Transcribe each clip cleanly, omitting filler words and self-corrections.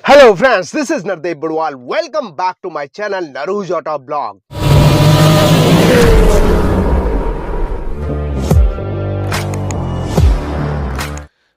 Hello friends, this is Nardeep Budwal. Welcome back to my channel Naruj Auto Blog.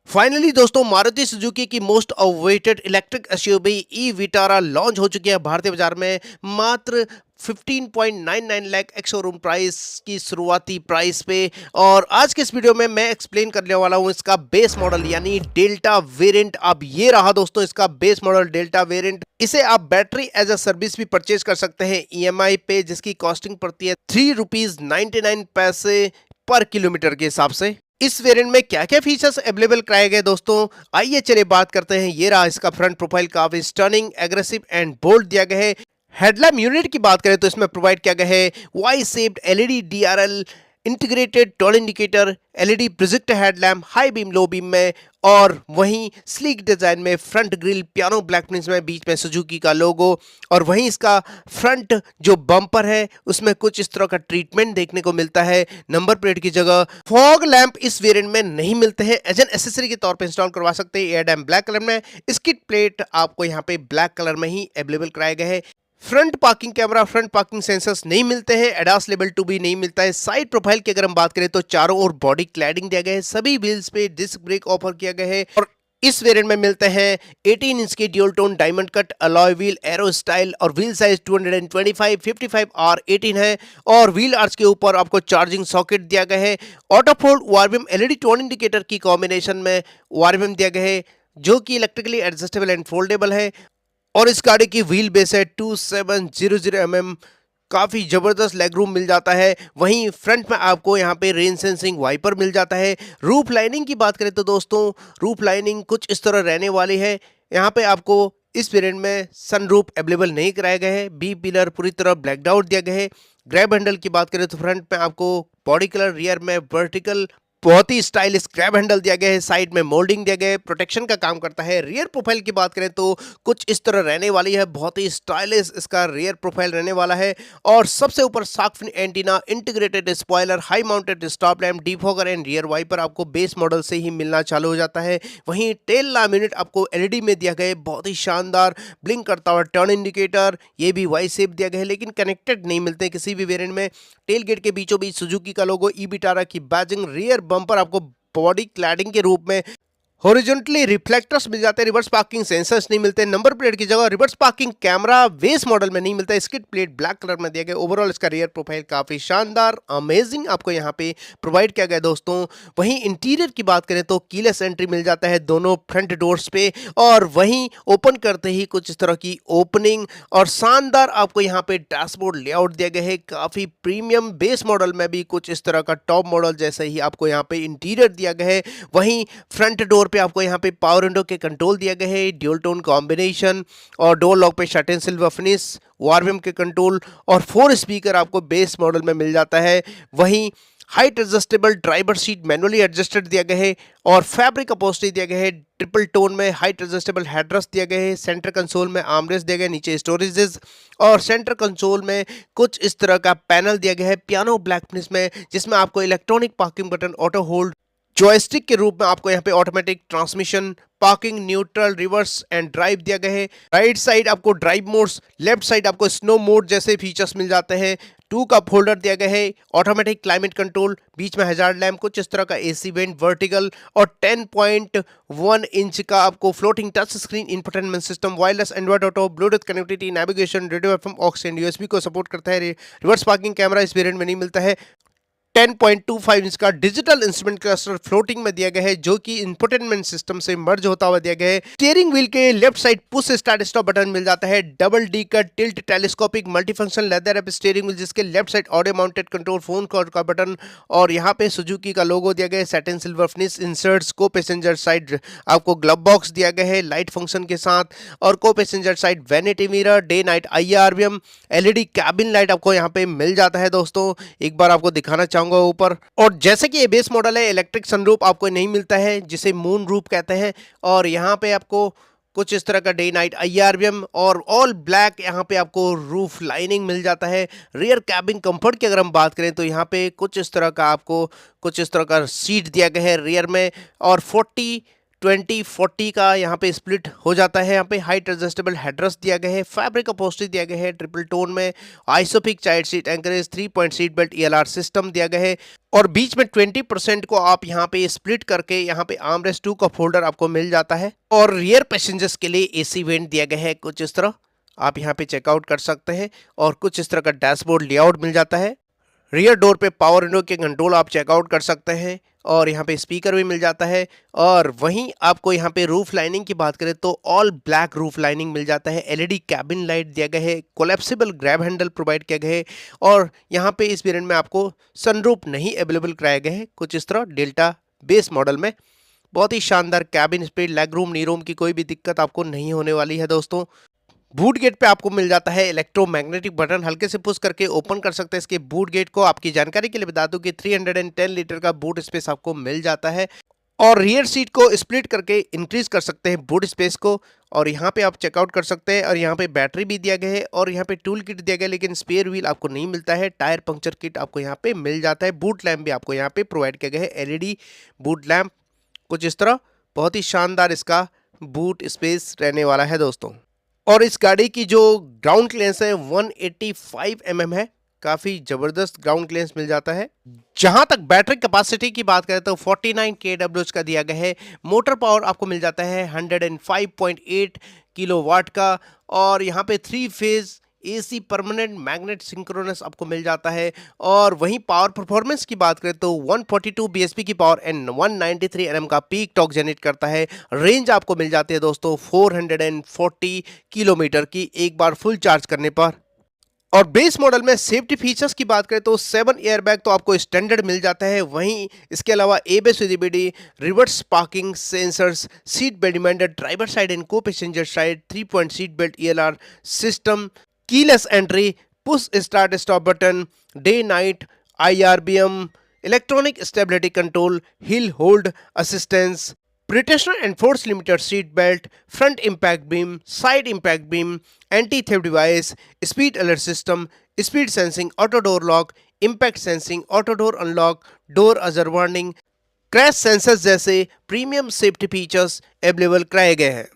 Finally दोस्तों Maruti Suzuki की most awaited electric SUV e Vitara launch हो चुकी है भारतीय बाजार में मात्र 15.99 लाख एक्स शोरूम प्राइस की शुरुआती प्राइस पे। और आज के इस वीडियो में मैं एक्सप्लेन करने वाला हूं इसका बेस मॉडल यानी डेल्टा वेरिएंट। अब ये रहा दोस्तों इसका बेस मॉडल डेल्टा वेरिएंट। इसे आप बैटरी एज अ सर्विस भी परचेज कर सकते हैं ईएमआई पे, जिसकी कॉस्टिंग पड़ती है ₹3.99 पर किलोमीटर के हिसाब से। इस वेरिएंट में क्या क्या फीचर्स अवेलेबल कराए गए दोस्तों, आइए चलिए बात करते हैं। ये रहा इसका फ्रंट प्रोफाइल, काफी स्टर्निंग, एग्रेसिव एंड बोल्ड दिया गया है। हेडलैम्प यूनिट की बात करें तो इसमें प्रोवाइड किया गया है Y shaped LED DRL integrated turn indicator, LED projector headlamp high beam low beam में, और वहीं स्लीक डिजाइन में front grille piano black finish में, बीच में सुजुकी का लोगो। और वहीं इसका फ्रंट जो बम्पर है उसमें कुछ इस तरह का ट्रीटमेंट देखने को मिलता है। नंबर प्लेट की जगह फॉग लैंप इस वेरिएंट में नहीं मिलते हैं, एज एन एसेसरी के तौर पे इंस्टॉल करवा सकते हैं एयर डैम ब्लैक कलर में। स्किड प्लेट आपको यहाँ पे ब्लैक कलर में ही अवेलेबल कराए गए हैं। Front parking camera, front parking sensors नहीं मिलते हैं, एडास लेवल 2 भी नहीं मिलता है। साइड प्रोफाइल की अगर हम बात करें तो चारों ओर बॉडी क्लैडिंग दिया गया है, सभी व्हील्स पे डिस्क ब्रेक ऑफर किया गया है। और इस वेरिएंट में मिलते हैं 18 इंच की dual tone diamond cut alloy wheel, arrow style, और व्हील साइज 225 55 R18 है। और व्हील आर्च के ऊपर आपको चार्जिंग सॉकेट दिया गया है। ऑटो फोल्ड वारबीम एलईडी टर्न इंडिकेटर की कॉम्बिनेशन में वारबीम दिया गया है, जो कि इलेक्ट्रिकली एडजस्टेबल एंड फोल्डेबल है। और इस गाड़ी की व्हील बेस है 2700 mm, काफ़ी ज़बरदस्त लेग रूम मिल जाता है। वहीं फ्रंट में आपको यहाँ पे रेन सेंसिंग वाइपर मिल जाता है। रूफ लाइनिंग की बात करें तो दोस्तों रूफ लाइनिंग कुछ इस तरह रहने वाली है। यहाँ पे आपको इस वेरिएंट में सनरूफ अवेलेबल नहीं कराया गया है। बी पिलर पूरी तरह ब्लैकड आउट दिया गया है। ग्रैब हैंडल की बात करें तो फ्रंट में आपको बॉडी कलर, रियर में वर्टिकल, बहुत ही स्टाइलिश ग्रैब हैंडल दिया गया है। साइड में मोल्डिंग दिया गया है, प्रोटेक्शन का काम करता है। रियर प्रोफाइल की बात करें तो कुछ इस तरह रहने वाली है, बहुत ही स्टाइलिश इसका रियर प्रोफाइल रहने वाला है। और सबसे ऊपर shark fin antenna, integrated spoiler, high mounted stop lamp, defogger and rear wiper आपको बेस मॉडल से ही मिलना चालू हो जाता है। वहीं टेल लैम्प यूनिट आपको एलईडी में दिया गया है, बहुत ही शानदार ब्लिंक करता हुआ टर्न इंडिकेटर, ये भी वाई शेप दिया गया है, लेकिन कनेक्टेड नहीं मिलते किसी भी वेरिएंट में। टेल गेट के बीचों बीच सुजुकी का लोगो, ई विटारा की बैजिंग, रियर बम्पर आपको बॉडी क्लैडिंग के रूप में, हॉरिजॉन्टली रिफ्लेक्टर्स मिल जाते हैं। रिवर्स पार्किंग सेंसर्स नहीं मिलते। नंबर प्लेट की जगह reverse parking camera base model में नहीं मिलता है। स्किड प्लेट ब्लैक कलर में दिया गया। ओवरऑल इसका रियर प्रोफाइल काफी शानदार, अमेजिंग आपको यहाँ पे प्रोवाइड किया गया दोस्तों। वहीं इंटीरियर की बात करें तो कीलेस एंट्री मिल जाता है दोनों फ्रंट डोर्स पे, और वहीं ओपन करते ही कुछ इस तरह की ओपनिंग, और शानदार आपको यहाँ पे डैशबोर्ड लेआउट दिया गया है। काफी प्रीमियम बेस मॉडल में भी कुछ इस तरह का टॉप मॉडल जैसे ही आपको यहाँ पे इंटीरियर दिया गया है। वहीं फ्रंट डोर पे आपको यहाँ पे पावर विंडो के कंट्रोल दिया गया है, ड्यूल टोन कॉम्बिनेशन, और डोर लॉक पे शट एंड सिल्वर फिनिश, वारविम के कंट्रोल, और 4 स्पीकर आपको बेस मॉडल में मिल जाता है। वहीं height adjustable driver seat manually adjusted दिया गया है, और फैब्रिक अपहोल्स्ट्री दिया गया है ट्रिपल टोन में। हाइट एडजस्टेबल हेडरेस्ट दिया गया है। सेंटर कंसोल में आर्मरेस्ट दिया गया है, नीचे स्टोरेजेस, और सेंटर कंसोल में कुछ इस तरह का पैनल दिया गया है पियानो ब्लैक फिनिश में, जिसमें आपको electronic parking button, auto hold, joystick के रूप में आपको यहाँ पे automatic transmission, parking, neutral, reverse and drive दिया गया है। राइट साइड आपको ड्राइव मोड्स, लेफ्ट साइड आपको स्नो मोड जैसे फीचर्स मिल जाते हैं। 2 कप होल्डर दिया गया है, ऑटोमेटिक क्लाइमेट कंट्रोल, बीच में हैजार्ड लैम्प, कुछ इस तरह का एसी वेंट वर्टिकल, और 10.1 इंच का आपको floating touch screen infotainment system, wireless Android auto, Bluetooth connectivity, navigation, radio FM, aux and USB को सपोर्ट करता है। रिवर्स पार्किंग कैमरा इस वेरिएंट में नहीं मिलता है। 10.25 इंच का डिजिटल इंस्ट्रूमेंट क्लस्टर फ्लोटिंग में दिया गया है, जो कि इंफोटेनमेंट सिस्टम से मर्ज होता हुआ दिया गया है। स्टीयरिंग व्हील के left side push start stop button मिल जाता है। डबल डी का tilt telescopic multifunction leather wrap steering wheel, जिसके left side audio mounted control, phone call का बटन, और यहाँ पे सुजुकी का लोगो दिया गया है। Satin silver finish inserts, co passenger side आपको ग्लव बॉक्स दिया गया है लाइट फंक्शन के साथ, और co passenger side vanity mirror, day night IRVM, LED cabin light आपको यहाँ पे मिल जाता है दोस्तों। एक बार आपको दिखाना चाहूंगा ऊपर। और जैसे कि ये बेस मॉडल है, इलेक्ट्रिक सनरूफ आपको नहीं मिलता है, जिसे मून रूफ कहते हैं। और यहाँ पे आपको कुछ इस तरह का डे नाइट IRVM और ऑल ब्लैक यहाँ पे आपको रूफ लाइनिंग मिल जाता है। रियर कैबिन कंफर्ट की अगर हम बात करें तो यहाँ पे कुछ इस तरह का आपको कुछ इस तरह का सीट दिया गया है रियर में, और 20-40 का यहाँ पे स्प्लिट हो जाता है। यहाँ पे हाइट एडजस्टेबल हेडरेस्ट दिया गया है, फैब्रिक अपहोल्स्ट्री दिया गया है ट्रिपल टोन में, ISOFIX child seat anchorage, 3 point seat belt ELR system दिया गया है और बीच में 20% को आप यहाँ पे स्प्लिट करके यहाँ पे आर्मरेस्ट 2 कप होल्डर आपको मिल जाता है और रियर पैसेंजर्स के लिए AC वेंट दिया गया है। कुछ इस तरह आप यहाँ पे चेकआउट कर सकते हैं और कुछ इस तरह का डैशबोर्ड लेआउट मिल जाता है। रियर डोर पे पावर विंडो के कंट्रोल आप चेकआउट कर सकते हैं और यहाँ पे स्पीकर भी मिल जाता है। और वहीं आपको यहाँ पे रूफ लाइनिंग की बात करें तो ऑल ब्लैक रूफ लाइनिंग मिल जाता है, LED कैबिन लाइट दिया गया है, कोलैप्सिबल ग्रैब हैंडल प्रोवाइड किया गया है और यहाँ पे इस वेरिएंट में आपको सनरूफ नहीं अवेलेबल कराया गया है। कुछ इस तरह डेल्टा बेस मॉडल में बहुत ही शानदार कैबिन स्पेस, लेग रूम, नी रूम की कोई भी दिक्कत आपको नहीं होने वाली है दोस्तों। बूट गेट पे आपको मिल जाता है इलेक्ट्रोमैग्नेटिक बटन, हल्के से पुश करके ओपन कर सकते हैं इसके बूट गेट को। आपकी जानकारी के लिए बता दूं कि 310 लीटर का बूट स्पेस आपको मिल जाता है और रियर सीट को स्प्लिट करके इंक्रीज कर सकते हैं बूट स्पेस को और यहाँ पे आप चेकआउट कर सकते हैं। और यहाँ पे बैटरी भी दिया गया है और यहाँ पे टूल किट दिया गया है, लेकिन स्पेयर व्हील आपको नहीं मिलता है। टायर पंक्चर किट आपको यहाँ पे मिल जाता है। बूट लैम्प भी आपको यहाँ पे प्रोवाइड किया गया है, LED बूट लैम्प। कुछ इस तरह बहुत ही शानदार इसका बूट स्पेस रहने वाला है दोस्तों। और इस गाड़ी की जो ग्राउंड क्लियरेंस है 185 mm है, काफ़ी ज़बरदस्त ग्राउंड क्लियरेंस मिल जाता है। जहां तक बैटरी कैपेसिटी की बात करें तो 49 kWh का दिया गया है। मोटर पावर आपको मिल जाता है 105.8 किलोवाट का और यहाँ पे 3 phase AC permanent magnet synchronous आपको मिल जाता है। और वहीं पावर परफॉर्मेंस की बात करें तो 142 bhp की पावर एंड 193 Nm का पीक टॉर्क जनरेट करता है। रेंज आपको मिल जाती है दोस्तों 440 किलोमीटर की एक बार फुल चार्ज करने पर। और बेस मॉडल में सेफ्टी फीचर्स की बात करें तो 7 एयरबैग तो आपको स्टैंडर्ड मिल जाता है। वहीं इसके अलावा ABS with EBD, reverse parking sensors, seat belt reminder, driver side and co passenger side, 3 point seat belt ELR system, keyless entry, push start stop button, day night IRBM, electronic stability control, hill hold assistance, Protection Enforced limited seat belt, front impact beam, side impact beam, anti-theft device, speed alert system, speed sensing, auto door lock, impact sensing, auto door unlock, door hazard warning, crash sensors जैसे premium safety features available कराए गए हैं।